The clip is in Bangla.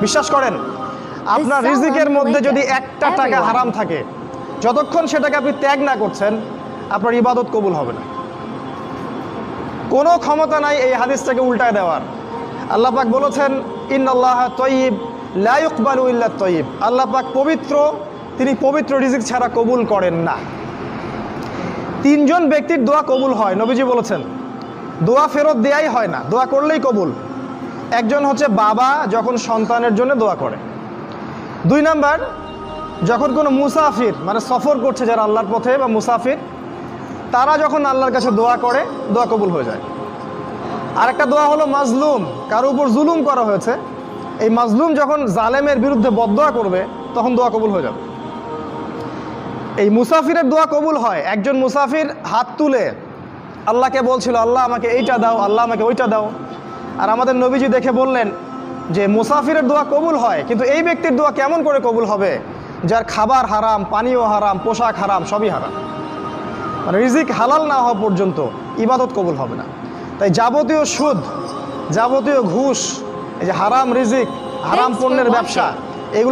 বিশ্বাস করেন, আপনার রিজিকের মধ্যে যদি একটা টাকা হারাম থাকে, যতক্ষণ সেটাকে আপনি ত্যাগ না করছেন, আপনার ইবাদত কবুল হবে না। কোনো ক্ষমতা নাই এই হাদিসটাকে উল্টায় দেওয়ার। আল্লাহ পাক বলেছেন, ইন্নাল্লাহা তাইয়্যিব লা ইকবালু ইল্লা তাইয়্যিব। আল্লাহ পাক পবিত্র, তিনি পবিত্র রিজিক ছাড়া কবুল করেন না। তিনজন ব্যক্তির দোয়া কবুল হয়, নবীজি বলেছেন। দোয়া ফেরত দেয়াই হয় না, দোয়া করলেই কবুল। একজন হচ্ছে বাবা যখন সন্তানের জন্য দোয়া করে। 2 নাম্বার, যখন কোনো মুসাফির মানে সফর করছে যারা আল্লাহর পথে বা মুসাফির, তারা যখন আল্লাহর কাছে দোয়া করে, দোয়া কবুল হয়ে যায়। আরেকটা দোয়া হলো মাজলুম, কারো উপর জুলুম করা হয়েছে, এই মাজলুম যখন জালেমের বিরুদ্ধে বদদোয়া করবে, তখন দোয়া কবুল হয়ে যাবে। এই মুসাফিরের দোয়া কবুল হয়। একজন মুসাফির হাত তুলে আল্লাহকে বলছিল, আল্লাহ আমাকে এইটা দাও, আল্লাহ আমাকে ওইটা দাও। আর আমাদের নবীজি দেখে বললেন যে মুসাফিরের দোয়া কবুল হয়, কিন্তু এই ব্যক্তির দোয়া কেমন করে কবুল হবে, যার খাবার হারাম, পানীয় হারাম, পোশাক হারাম, সবই হারাম। মানে রিজিক হালাল না হওয়া পর্যন্ত ইবাদত কবুল হবে না। তাই যাবতীয় সুদ, যাবতীয় ঘুষ, এই যে হারাম রিজিক, হারাম পণ্যের ব্যবসা, এগুলো